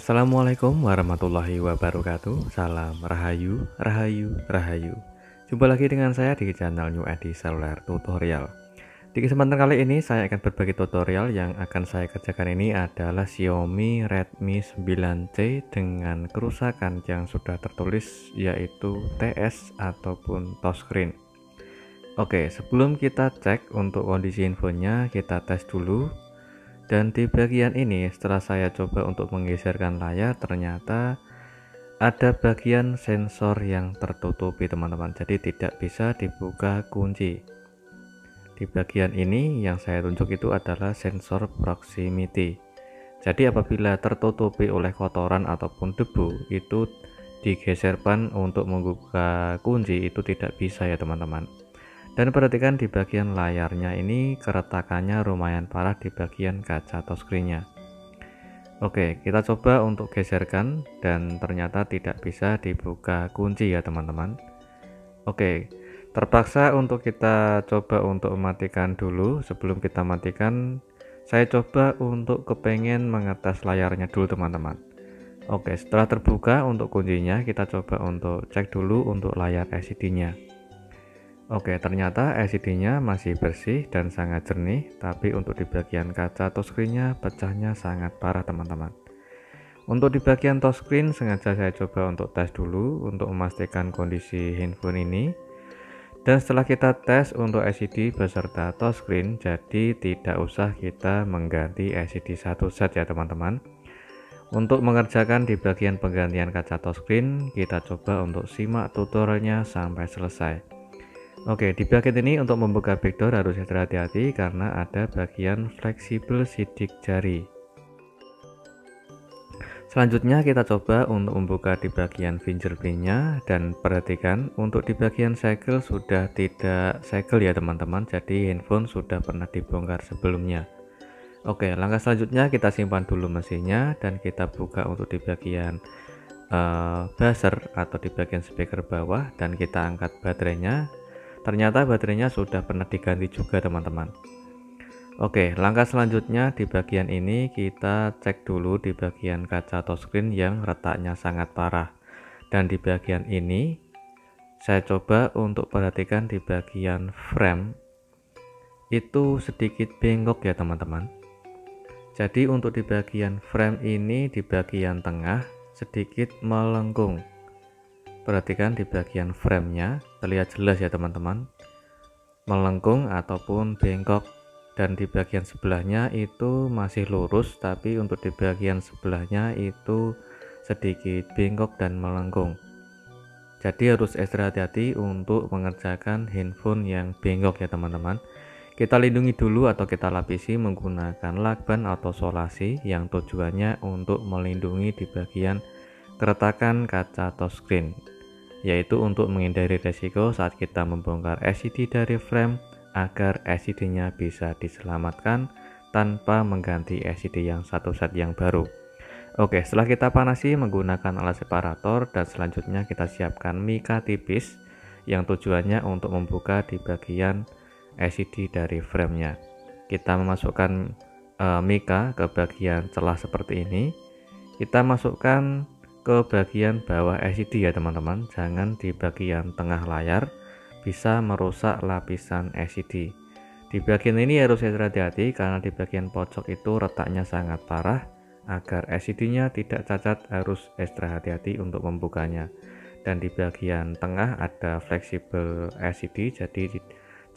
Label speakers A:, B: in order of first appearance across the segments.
A: Assalamualaikum warahmatullahi wabarakatuh. Salam Rahayu, Rahayu, Rahayu. Jumpa lagi dengan saya di channel New Edi Seluler Tutorial. Di kesempatan kali ini saya akan berbagi tutorial. Yang akan saya kerjakan ini adalah Xiaomi Redmi 9C dengan kerusakan yang sudah tertulis yaitu TS ataupun touchscreen. Oke, sebelum kita cek untuk kondisi infonya, kita tes dulu. Dan di bagian ini setelah saya coba untuk menggeserkan layar, ternyata ada bagian sensor yang tertutupi teman-teman, jadi tidak bisa dibuka kunci. Di bagian ini yang saya tunjuk itu adalah sensor proximity. Jadi apabila tertutupi oleh kotoran ataupun debu, itu digeserkan untuk membuka kunci itu tidak bisa ya teman-teman. Dan perhatikan di bagian layarnya ini keretakannya lumayan parah di bagian kaca touchscreen-nya. Oke, kita coba untuk geserkan dan ternyata tidak bisa dibuka kunci ya teman-teman. Oke, terpaksa untuk kita coba untuk mematikan dulu. Sebelum kita matikan, saya coba untuk kepengen mengetes layarnya dulu teman-teman. Oke, setelah terbuka untuk kuncinya, kita coba untuk cek dulu untuk layar LCD-nya. Oke, ternyata LCD-nya masih bersih dan sangat jernih, tapi untuk di bagian kaca touchscreen-nya pecahnya sangat parah teman-teman. Untuk di bagian touchscreen sengaja saya coba untuk tes dulu untuk memastikan kondisi handphone ini. Dan setelah kita tes untuk LCD beserta touchscreen, jadi tidak usah kita mengganti LCD satu set ya teman-teman. Untuk mengerjakan di bagian penggantian kaca touchscreen, kita coba untuk simak tutorialnya sampai selesai. Oke, di bagian ini untuk membuka backdoor harus hati-hati karena ada bagian fleksibel sidik jari. Selanjutnya kita coba untuk membuka di bagian fingerprint-nya dan perhatikan untuk di bagian segel sudah tidak segel ya teman-teman, jadi handphone sudah pernah dibongkar sebelumnya. Oke, langkah selanjutnya kita simpan dulu mesinnya dan kita buka untuk di bagian buzzer atau di bagian speaker bawah dan kita angkat baterainya. Ternyata baterainya sudah pernah diganti juga teman-teman. Oke, langkah selanjutnya di bagian ini kita cek dulu di bagian kaca touchscreen yang retaknya sangat parah. Dan di bagian ini saya coba untuk perhatikan di bagian frame itu sedikit bengkok ya teman-teman. Jadi untuk di bagian frame ini di bagian tengah sedikit melengkung. Perhatikan di bagian framenya terlihat jelas ya teman-teman, melengkung ataupun bengkok, dan di bagian sebelahnya itu masih lurus, tapi untuk di bagian sebelahnya itu sedikit bengkok dan melengkung. Jadi harus ekstra hati-hati untuk mengerjakan handphone yang bengkok ya teman-teman. Kita lindungi dulu atau kita lapisi menggunakan lakban atau solasi yang tujuannya untuk melindungi di bagian keretakan kaca touchscreen, yaitu untuk menghindari resiko saat kita membongkar LCD dari frame agar LCD-nya bisa diselamatkan tanpa mengganti LCD yang satu set yang baru. Oke, setelah kita panasi menggunakan alat separator dan selanjutnya kita siapkan mika tipis yang tujuannya untuk membuka di bagian LCD dari framenya. Kita memasukkan mika ke bagian celah seperti ini. Kita masukkan ke bagian bawah LCD ya teman-teman, jangan di bagian tengah layar, bisa merusak lapisan LCD. Di bagian ini harus hati-hati karena di bagian pojok itu retaknya sangat parah. Agar LCD-nya tidak cacat harus ekstra hati-hati untuk membukanya. Dan di bagian tengah ada fleksibel LCD, jadi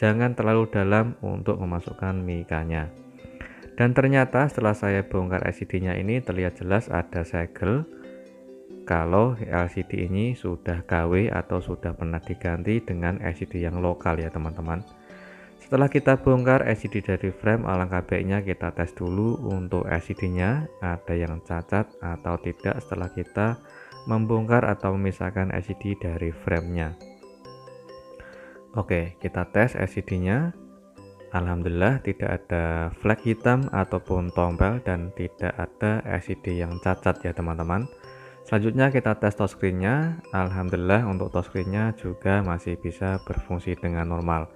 A: jangan terlalu dalam untuk memasukkan mikanya. Dan ternyata setelah saya bongkar LCD-nya ini terlihat jelas ada segel kalau LCD ini sudah KW atau sudah pernah diganti dengan LCD yang lokal ya teman-teman. Setelah kita bongkar LCD dari frame, alangkah baiknya kita tes dulu untuk LCD-nya ada yang cacat atau tidak setelah kita membongkar atau memisahkan LCD dari framenya. Oke, kita tes LCD-nya. Alhamdulillah tidak ada flek hitam ataupun tombol dan tidak ada LCD yang cacat ya teman-teman. Selanjutnya kita tes touchscreen-nya. Alhamdulillah untuk touchscreen-nya juga masih bisa berfungsi dengan normal.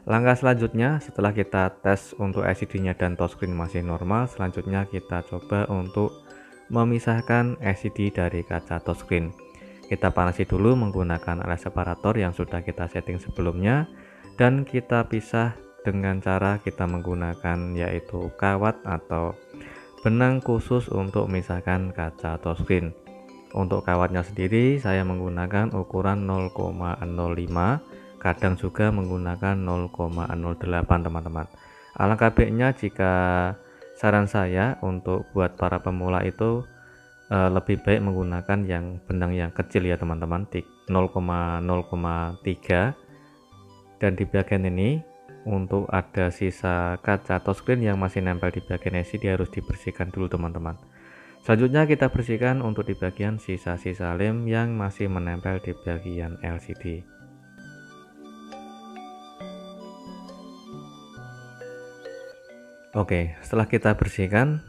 A: Langkah selanjutnya setelah kita tes untuk LCD-nya dan touchscreen masih normal, selanjutnya kita coba untuk memisahkan LCD dari kaca touchscreen. Kita panasi dulu menggunakan alat separator yang sudah kita setting sebelumnya, dan kita pisah dengan cara kita menggunakan yaitu kawat atau benang khusus untuk memisahkan kaca touchscreen. Untuk kawatnya sendiri saya menggunakan ukuran 0,05, kadang juga menggunakan 0,08 teman-teman. Alangkah baiknya jika saran saya untuk buat para pemula itu lebih baik menggunakan yang benang yang kecil ya teman-teman, 0,03, dan di bagian ini untuk ada sisa kaca touchscreen yang masih nempel di bagian LCD harus dibersihkan dulu teman-teman. Selanjutnya kita bersihkan untuk di bagian sisa-sisa lem yang masih menempel di bagian LCD. Oke, setelah kita bersihkan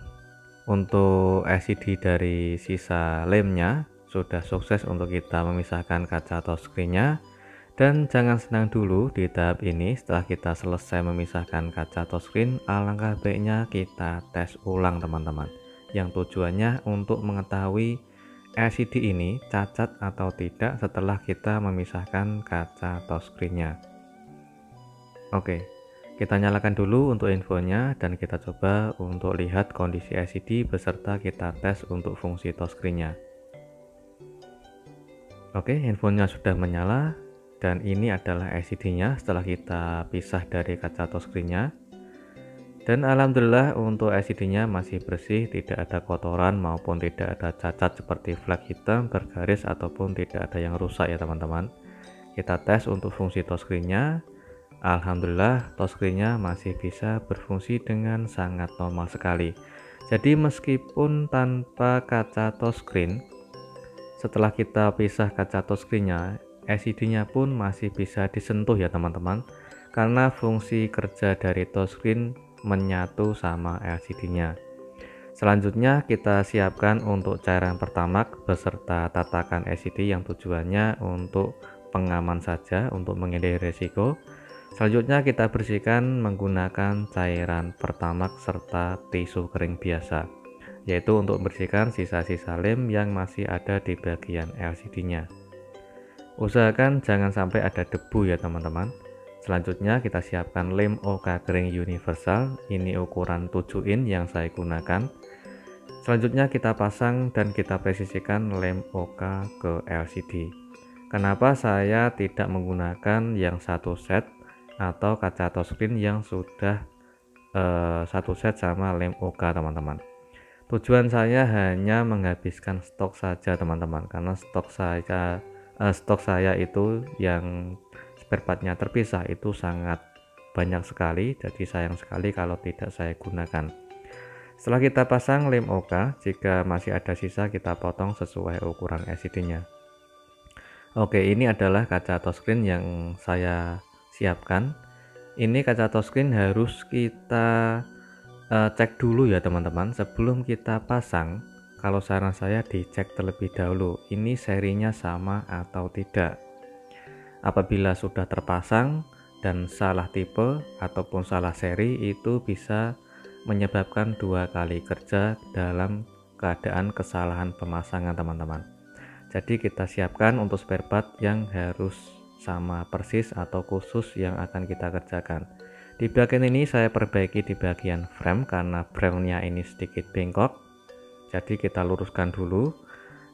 A: untuk LCD dari sisa lemnya, sudah sukses untuk kita memisahkan kaca touchscreen-nya. Dan jangan senang dulu di tahap ini. Setelah kita selesai memisahkan kaca touchscreen, alangkah baiknya kita tes ulang teman-teman, yang tujuannya untuk mengetahui LCD ini cacat atau tidak setelah kita memisahkan kaca touchscreen-nya. Oke, kita nyalakan dulu untuk infonya dan kita coba untuk lihat kondisi LCD beserta kita tes untuk fungsi touchscreen-nya. Oke, infonya sudah menyala dan ini adalah LCD-nya setelah kita pisah dari kaca touchscreen-nya. Dan alhamdulillah untuk LCD-nya masih bersih, tidak ada kotoran maupun tidak ada cacat seperti flag hitam, bergaris ataupun tidak ada yang rusak ya teman-teman. Kita tes untuk fungsi touchscreen-nya. Alhamdulillah touchscreen-nya masih bisa berfungsi dengan sangat normal sekali. Jadi meskipun tanpa kaca touchscreen, setelah kita pisah kaca touchscreen-nya, LCD-nya pun masih bisa disentuh ya teman-teman, karena fungsi kerja dari touchscreen menyatu sama LCD-nya. Selanjutnya kita siapkan untuk cairan pertamax beserta tatakan LCD yang tujuannya untuk pengaman saja, untuk menghindari risiko. Selanjutnya kita bersihkan menggunakan cairan pertamax serta tisu kering biasa, yaitu untuk membersihkan sisa-sisa lem yang masih ada di bagian LCD-nya. Usahakan jangan sampai ada debu ya teman-teman. Selanjutnya kita siapkan lem OK kering universal, ini ukuran 7 in yang saya gunakan. Selanjutnya kita pasang dan kita presisikan lem OK ke LCD. Kenapa saya tidak menggunakan yang satu set atau kaca touchscreen yang sudah satu set sama lem OK teman-teman? Tujuan saya hanya menghabiskan stok saja teman-teman, karena stok saya itu yang spare partnya terpisah itu sangat banyak sekali, jadi sayang sekali kalau tidak saya gunakan. Setelah kita pasang lem OK, jika masih ada sisa kita potong sesuai ukuran LCD-nya. Oke, ini adalah kaca touchscreen yang saya siapkan. Ini kaca touchscreen harus kita cek dulu ya teman-teman sebelum kita pasang. Kalau saran saya dicek terlebih dahulu ini serinya sama atau tidak. Apabila sudah terpasang dan salah tipe ataupun salah seri, itu bisa menyebabkan 2 kali kerja dalam keadaan kesalahan pemasangan teman-teman. Jadi kita siapkan untuk spare part yang harus sama persis atau khusus yang akan kita kerjakan. Di bagian ini saya perbaiki di bagian frame karena frame-nya ini sedikit bengkok. Jadi kita luruskan dulu,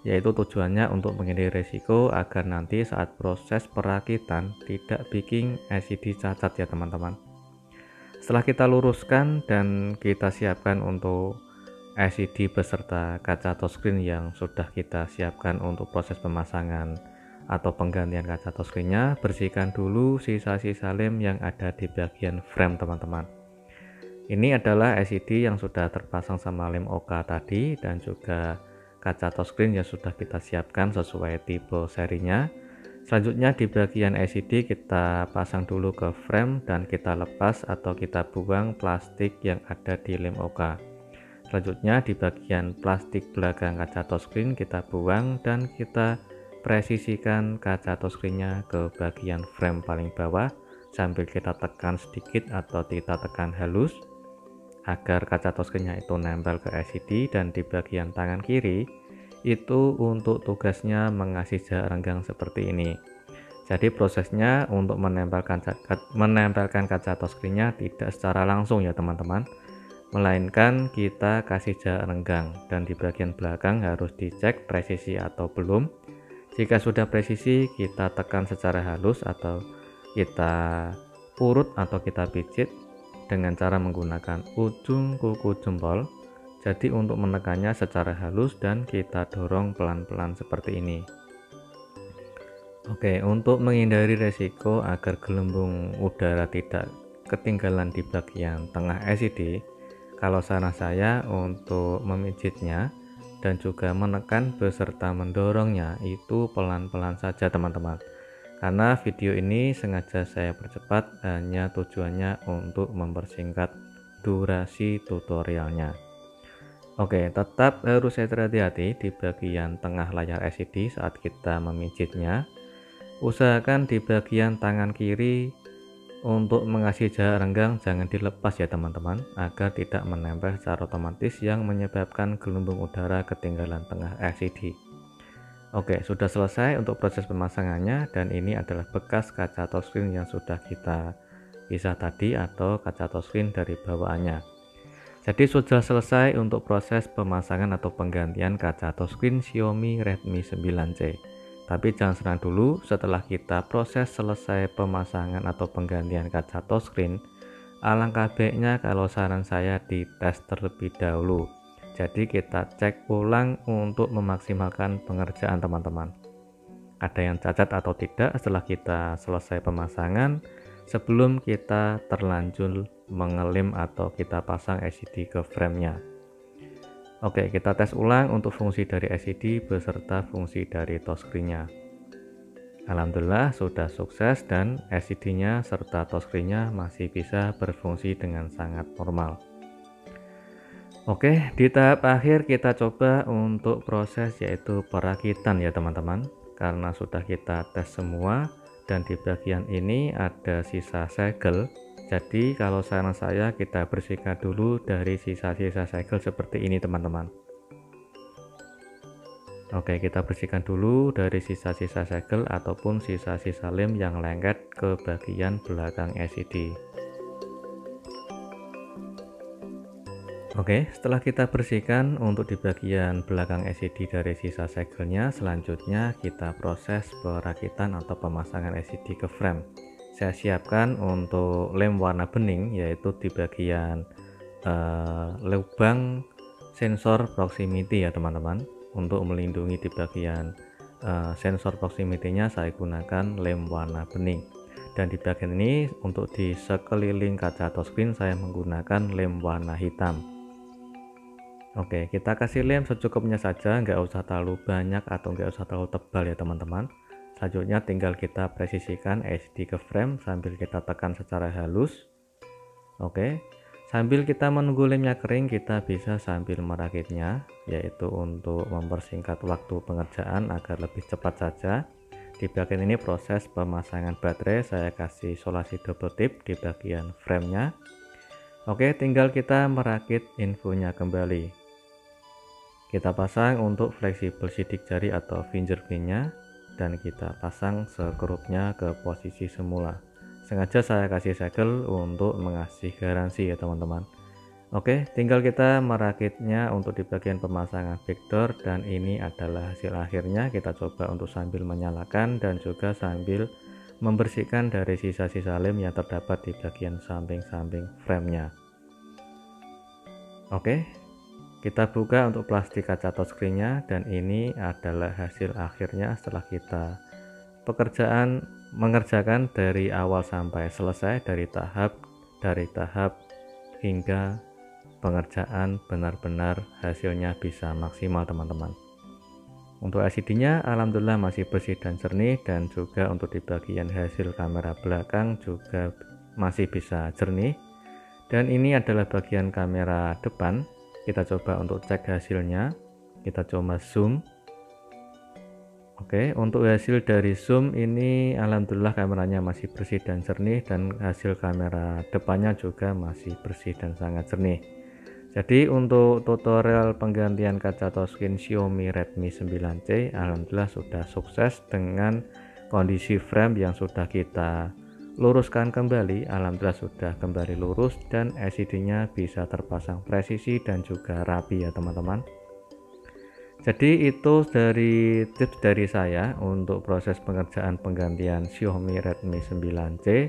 A: yaitu tujuannya untuk menghindari resiko agar nanti saat proses perakitan tidak bikin LCD cacat ya teman-teman. Setelah kita luruskan dan kita siapkan untuk LCD beserta kaca touchscreen yang sudah kita siapkan untuk proses pemasangan atau penggantian kaca touchscreen-nya, bersihkan dulu sisa-sisa lem yang ada di bagian frame teman-teman. Ini adalah LCD yang sudah terpasang sama lem OK tadi dan juga kaca touchscreen yang sudah kita siapkan sesuai tipe serinya. Selanjutnya di bagian LCD kita pasang dulu ke frame dan kita lepas atau kita buang plastik yang ada di lem OK. Selanjutnya di bagian plastik belakang kaca touchscreen kita buang dan kita presisikan kaca touchscreen-nya ke bagian frame paling bawah sambil kita tekan sedikit atau kita tekan halus. agar kaca touchscreen-nya itu nempel ke LCD, dan di bagian tangan kiri itu untuk tugasnya mengasih jarak renggang seperti ini. Jadi prosesnya untuk menempelkan kaca touchscreen-nya tidak secara langsung ya teman-teman, melainkan kita kasih jarak renggang, dan di bagian belakang harus dicek presisi atau belum. Jika sudah presisi, kita tekan secara halus atau kita urut atau kita pijit dengan cara menggunakan ujung kuku jempol. Jadi untuk menekannya secara halus dan kita dorong pelan-pelan seperti ini. Oke, untuk menghindari resiko agar gelembung udara tidak ketinggalan di bagian tengah LCD, kalau saran saya untuk memijitnya dan juga menekan beserta mendorongnya itu pelan-pelan saja teman-teman. Karena video ini sengaja saya percepat, hanya tujuannya untuk mempersingkat durasi tutorialnya. Oke, tetap harus hati-hati di bagian tengah layar LCD saat kita memijitnya. Usahakan di bagian tangan kiri untuk mengasih jarak renggang jangan dilepas ya teman-teman, agar tidak menempel secara otomatis yang menyebabkan gelembung udara ketinggalan tengah LCD. Oke, sudah selesai untuk proses pemasangannya, dan ini adalah bekas kaca touchscreen yang sudah kita pisah tadi atau kaca touchscreen dari bawaannya. Jadi sudah selesai untuk proses pemasangan atau penggantian kaca touchscreen Xiaomi Redmi 9C. Tapi jangan senang dulu, setelah kita proses selesai pemasangan atau penggantian kaca touchscreen, alangkah baiknya kalau saran saya dites terlebih dahulu. Jadi kita cek ulang untuk memaksimalkan pengerjaan teman-teman. Ada yang cacat atau tidak setelah kita selesai pemasangan, sebelum kita terlanjur mengelem atau kita pasang LCD ke framenya. Oke, kita tes ulang untuk fungsi dari LCD beserta fungsi dari touchscreen-nya. Alhamdulillah sudah sukses dan LCD-nya serta touchscreen-nya masih bisa berfungsi dengan sangat normal. Oke, di tahap akhir kita coba untuk proses yaitu perakitan ya teman-teman. Karena sudah kita tes semua dan di bagian ini ada sisa segel. Jadi kalau saran saya kita bersihkan dulu dari sisa-sisa segel seperti ini teman-teman. Oke, kita bersihkan dulu dari sisa-sisa segel ataupun sisa-sisa lem yang lengket ke bagian belakang LCD. Oke, setelah kita bersihkan untuk di bagian belakang LCD dari sisa segelnya, selanjutnya kita proses perakitan atau pemasangan LCD ke frame. Saya siapkan untuk lem warna bening, yaitu di bagian lubang sensor proximity ya teman-teman. Untuk melindungi di bagian sensor proximity-nya saya gunakan lem warna bening, dan di bagian ini untuk di sekeliling kaca touchscreen saya menggunakan lem warna hitam. Oke, kita kasih lem secukupnya saja, nggak usah terlalu banyak atau nggak usah terlalu tebal ya teman-teman. Selanjutnya tinggal kita presisikan LCD ke frame sambil kita tekan secara halus. Oke, sambil kita menunggu lemnya kering, kita bisa sambil merakitnya, yaitu untuk mempersingkat waktu pengerjaan agar lebih cepat saja. Di bagian ini proses pemasangan baterai saya kasih isolasi double tip di bagian framenya. Oke, tinggal kita merakit infonya kembali. Kita pasang untuk fleksibel sidik jari atau fingerprint-nya, dan kita pasang sekrupnya ke posisi semula. Sengaja saya kasih segel untuk mengasih garansi ya teman-teman. Oke, tinggal kita merakitnya untuk di bagian pemasangan backdoor, dan ini adalah hasil akhirnya. Kita coba untuk sambil menyalakan dan juga sambil membersihkan dari sisa-sisa lem yang terdapat di bagian samping-samping framenya. Oke, kita buka untuk plastik kaca touchscreen-nya, dan ini adalah hasil akhirnya setelah kita mengerjakan dari awal sampai selesai, dari tahap hingga pengerjaan benar-benar hasilnya bisa maksimal teman-teman. Untuk LCD-nya alhamdulillah masih bersih dan jernih, dan juga untuk di bagian hasil kamera belakang juga masih bisa jernih. Dan ini adalah bagian kamera depan. Kita coba untuk cek hasilnya, kita coba zoom. Oke, untuk hasil dari zoom ini alhamdulillah kameranya masih bersih dan jernih, dan hasil kamera depannya juga masih bersih dan sangat jernih. Jadi untuk tutorial penggantian kaca touchscreen Xiaomi Redmi 9C alhamdulillah sudah sukses dengan kondisi frame yang sudah kita luruskan kembali. Alhamdulillah sudah kembali lurus dan LCD-nya bisa terpasang presisi dan juga rapi ya teman-teman. Jadi itu dari tips dari saya untuk proses pengerjaan penggantian Xiaomi Redmi 9C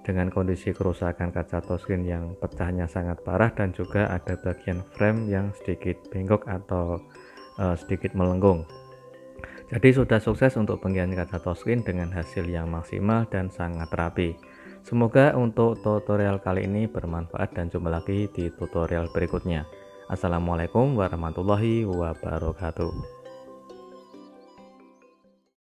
A: dengan kondisi kerusakan kaca touchscreen yang pecahnya sangat parah dan juga ada bagian frame yang sedikit bengkok atau sedikit melengkung. Jadi sudah sukses untuk penggantian kaca touchscreen dengan hasil yang maksimal dan sangat rapi. Semoga untuk tutorial kali ini bermanfaat dan jumpa lagi di tutorial berikutnya. Assalamualaikum warahmatullahi wabarakatuh.